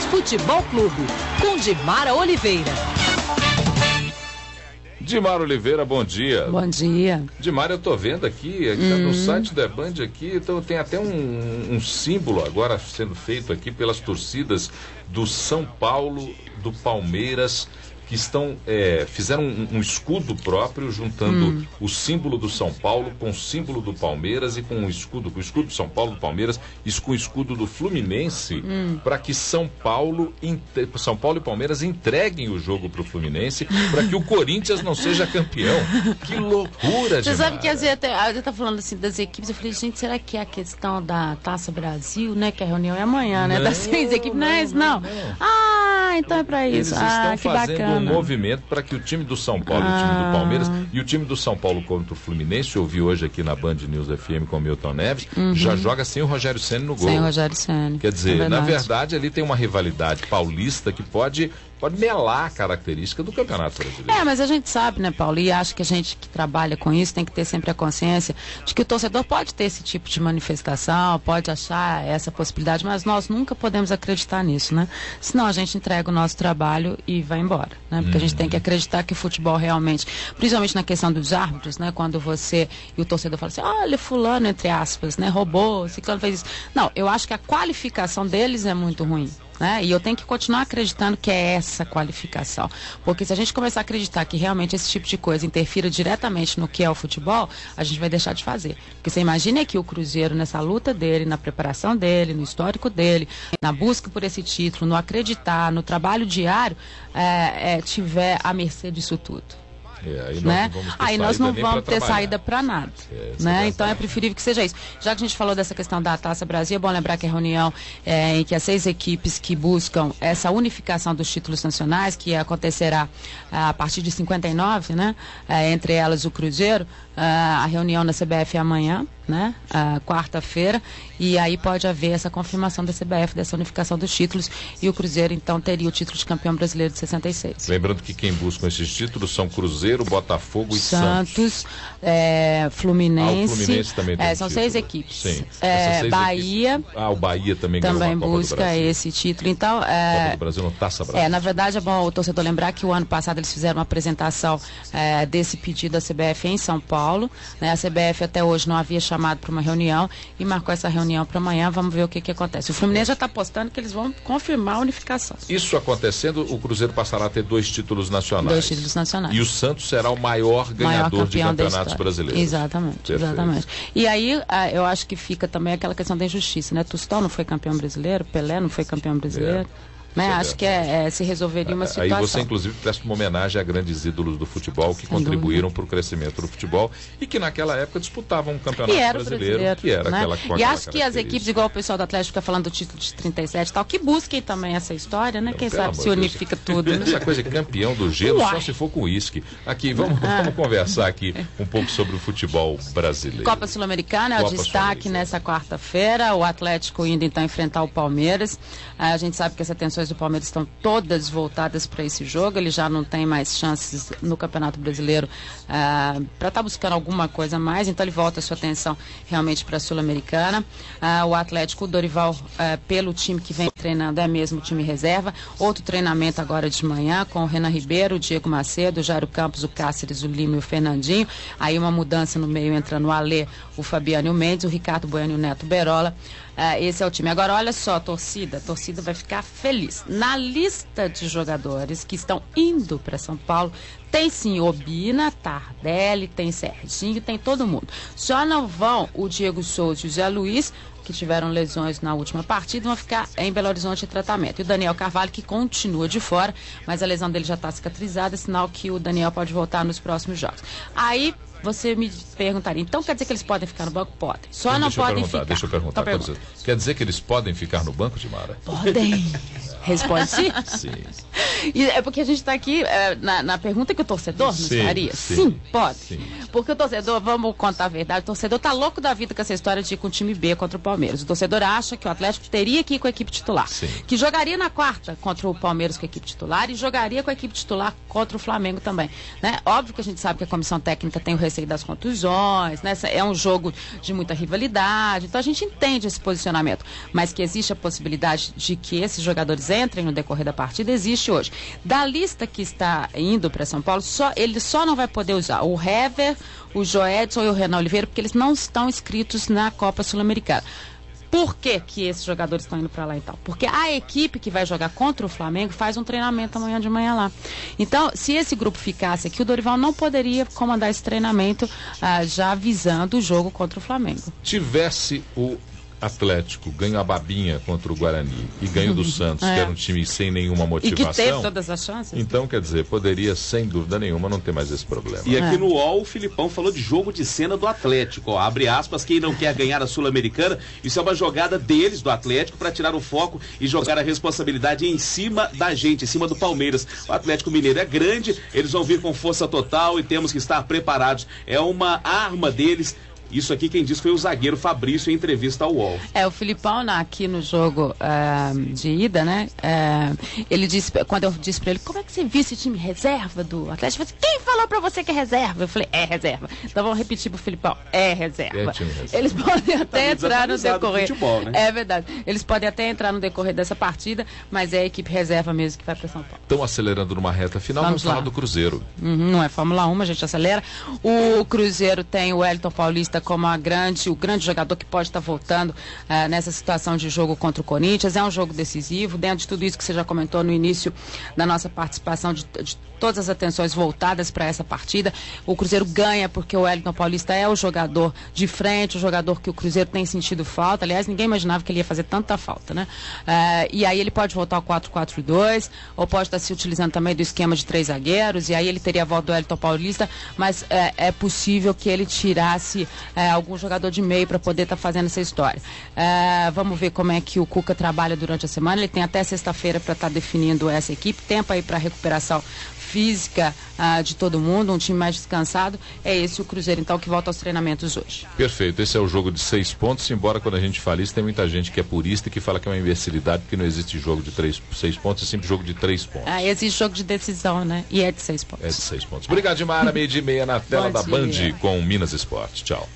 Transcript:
Futebol Clube, com Dimara Oliveira. Dimara Oliveira, bom dia. Bom dia. Dimara, eu tô vendo aqui no site da Band aqui, então tem até um símbolo agora sendo feito aqui pelas torcidas do São Paulo, do Palmeiras, que fizeram um escudo próprio, juntando o símbolo do São Paulo com o símbolo do Palmeiras e com o escudo do São Paulo, do Palmeiras, e com o escudo do Fluminense, para que São Paulo e Palmeiras entreguem o jogo para o Fluminense, para que o Corinthians não seja campeão. Que loucura, Você sabe que às vezes eu tá falando assim das equipes, eu falei, gente, será que é a questão da Taça Brasil, né, que a reunião é amanhã, né, das 6 equipes, não é isso, não. Ah, então é para isso. Eles estão que fazendo bacana. Um movimento para que o time do São Paulo, o time do Palmeiras e o time do São Paulo contra o Fluminense, eu ouvi hoje aqui na Band News FM com o Milton Neves, já joga sem o Rogério Ceni no gol. Sem o Rogério Ceni. Quer dizer, na verdade ali tem uma rivalidade paulista que pode melar a característica do Campeonato Brasileiro. Mas a gente sabe, né, Paulo, e acho que a gente que trabalha com isso tem que ter sempre a consciência de que o torcedor pode ter esse tipo de manifestação, pode achar essa possibilidade, mas nós nunca podemos acreditar nisso, né? Senão a gente entrega o nosso trabalho e vai embora, né? Porque a gente tem que acreditar que o futebol realmente, principalmente na questão dos árbitros, né? Quando você e o torcedor fala assim, olha, fulano, entre aspas, né, roubou, ciclano fez isso. Não, eu acho que a qualificação deles é muito ruim. Né? E eu tenho que continuar acreditando que é essa qualificação, porque se a gente começar a acreditar que realmente esse tipo de coisa interfira diretamente no que é o futebol, a gente vai deixar de fazer, porque você imagina que o Cruzeiro, nessa luta dele, na preparação dele, no histórico dele, na busca por esse título, no acreditar, no trabalho diário, tiver à mercê disso tudo. Aí nós não vamos ter saída para nada, né? Então é preferível que seja isso. Já que a gente falou dessa questão da Taça Brasil, é bom lembrar que a reunião em que as 6 equipes que buscam essa unificação dos títulos nacionais, que acontecerá a partir de 59, né? Entre elas o Cruzeiro, a reunião na CBF é amanhã, né? Quarta-feira, e aí pode haver essa confirmação da CBF, dessa unificação dos títulos, e o Cruzeiro então teria o título de campeão brasileiro de 66. Lembrando que quem busca esses títulos são Cruzeiro, Botafogo e Santos. Fluminense. O Fluminense também tem são título. 6 equipes. Sim. Bahia. Equipes. O Bahia também busca esse título. Então, Copa do Brasil, não, Taça Brasil. Na verdade é bom o torcedor lembrar que o ano passado eles fizeram uma apresentação desse pedido à CBF em São Paulo, né? A CBF até hoje não havia chamado para uma reunião e marcou essa reunião para amanhã. Vamos ver o que acontece. O Fluminense já está apostando que eles vão confirmar a unificação. Isso acontecendo, o Cruzeiro passará a ter 2 títulos nacionais. 2 títulos nacionais. E o Santos será o maior ganhador de campeonatos brasileiros. Exatamente, exatamente. E aí eu acho que fica também aquela questão da injustiça, né? Tostão não foi campeão brasileiro, Pelé não foi campeão brasileiro. Né? Acho que se resolveria uma situação. Aí você, inclusive, presta uma homenagem a grandes ídolos do futebol que contribuíram para o crescimento do futebol e que naquela época disputavam um campeonato brasileiro, que era, né? aquela E acho que as equipes, igual o pessoal do Atlético fica falando do título de 37 e tal, que busquem também essa história, né? Quem sabe se unifica tudo. Né? Essa coisa de campeão do gelo, só se for com uísque. Aqui, vamos conversar aqui um pouco sobre o futebol brasileiro. Copa Sul-Americana é o destaque nessa quarta-feira. O Atlético indo então enfrentar o Palmeiras. A gente sabe que as atenções do Palmeiras estão todas voltadas para esse jogo. Ele já não tem mais chances no Campeonato Brasileiro para estar buscando alguma coisa a mais, então ele volta a sua atenção realmente para a Sul-Americana. O Atlético, o Dorival, pelo time que vem treinando, é mesmo o time reserva. Outro treinamento agora de manhã com o Renan Ribeiro, o Diego Macedo, o Jairo Campos, o Cáceres, o Lima e o Fernandinho. Aí uma mudança no meio, entrando o Alê, o Fabiano e o Mendes, o Ricardo Bueno e o Neto Berola. Esse é o time. Agora, olha só, a torcida vai ficar feliz. Na lista de jogadores que estão indo para São Paulo, tem sim Obina, Tardelli, tem Serginho, tem todo mundo. Só não vão o Diego Souza e o Zé Luiz, que tiveram lesões na última partida, vão ficar em Belo Horizonte em tratamento. E o Daniel Carvalho, que continua de fora, mas a lesão dele já está cicatrizada, sinal que o Daniel pode voltar nos próximos jogos. Aí você me perguntaria, então quer dizer que eles podem ficar no banco? Podem. Só não podem ficar. Deixa eu perguntar. Quer dizer que eles podem ficar no banco, Dimara? Podem. Responde sim? Sim. E é porque a gente está aqui na pergunta que o torcedor nos faria. Sim, pode. Sim. Porque o torcedor, vamos contar a verdade, o torcedor tá louco da vida com essa história de ir com o time B contra o Palmeiras. O torcedor acha que o Atlético teria que ir com a equipe titular. Sim. Que jogaria na quarta contra o Palmeiras com a equipe titular e jogaria com a equipe titular contra o Flamengo também. Né? Óbvio que a gente sabe que a comissão técnica tem o receio das contusões, né? É um jogo de muita rivalidade, então a gente entende esse posicionamento. Mas que existe a possibilidade de que esses jogadores entrem no decorrer da partida, existe hoje. Da lista que está indo para São Paulo, ele só não vai poder usar o Hever, o Joedson e o Renan Oliveira, porque eles não estão inscritos na Copa Sul-Americana. Por que esses jogadores estão indo para lá então? Porque a equipe que vai jogar contra o Flamengo faz um treinamento amanhã de manhã lá. Então, se esse grupo ficasse aqui, o Dorival não poderia comandar esse treinamento já visando o jogo contra o Flamengo. Tivesse o Atlético ganha a babinha contra o Guarani e ganha do Santos, que era um time sem nenhuma motivação. E que teve todas as chances. Então, quer dizer, poderia, sem dúvida nenhuma, não ter mais esse problema. E aqui no UOL, o Filipão falou de jogo de cena do Atlético. Ó, abre aspas, quem não quer ganhar a Sul-Americana, isso é uma jogada deles, do Atlético, para tirar o foco e jogar a responsabilidade em cima da gente, em cima do Palmeiras. O Atlético Mineiro é grande, eles vão vir com força total e temos que estar preparados. É uma arma deles. Isso aqui quem disse foi o zagueiro Fabrício em entrevista ao UOL. O Filipão aqui no jogo de ida, né? Ele disse, quando eu disse pra ele, como é que você viu esse time reserva do Atlético? Ele falou, quem falou pra você que é reserva? Eu falei, é reserva. Então vamos repetir pro Filipão, é reserva. Time reserva. Eles podem até entrar no decorrer. Futebol, né? É verdade. Eles podem até entrar no decorrer dessa partida, mas é a equipe reserva mesmo que vai pra São Paulo. Estão acelerando numa reta final, vamos falar do Cruzeiro. Não é Fórmula 1, a gente acelera. O Cruzeiro tem o Wellington Paulista como o grande jogador que pode estar voltando nessa situação de jogo contra o Corinthians. É um jogo decisivo, dentro de tudo isso que você já comentou no início da nossa participação, de todas as atenções voltadas para essa partida. O Cruzeiro ganha porque o Wellington Paulista é o jogador de frente, o jogador que o Cruzeiro tem sentido falta. Aliás, ninguém imaginava que ele ia fazer tanta falta, né? E aí ele pode voltar ao 4-4-2, ou pode estar se utilizando também do esquema de 3 zagueiros, e aí ele teria a volta do Wellington Paulista, mas é possível que ele tirasse algum jogador de meio para poder estar fazendo essa história. Vamos ver como é que o Cuca trabalha durante a semana. Ele tem até sexta-feira para estar definindo essa equipe, tempo aí para recuperação física de todo mundo, um time mais descansado. É esse o Cruzeiro, então, que volta aos treinamentos hoje. Perfeito, esse é o jogo de 6 pontos, embora quando a gente fala isso, tem muita gente que é purista e que fala que é uma imbecilidade, porque não existe jogo de 6 pontos, é sempre jogo de 3 pontos. Existe jogo de decisão, né? E é de 6 pontos. É de 6 pontos. Obrigado, Mara, 12:30 na tela da Band com Minas Esporte. Tchau.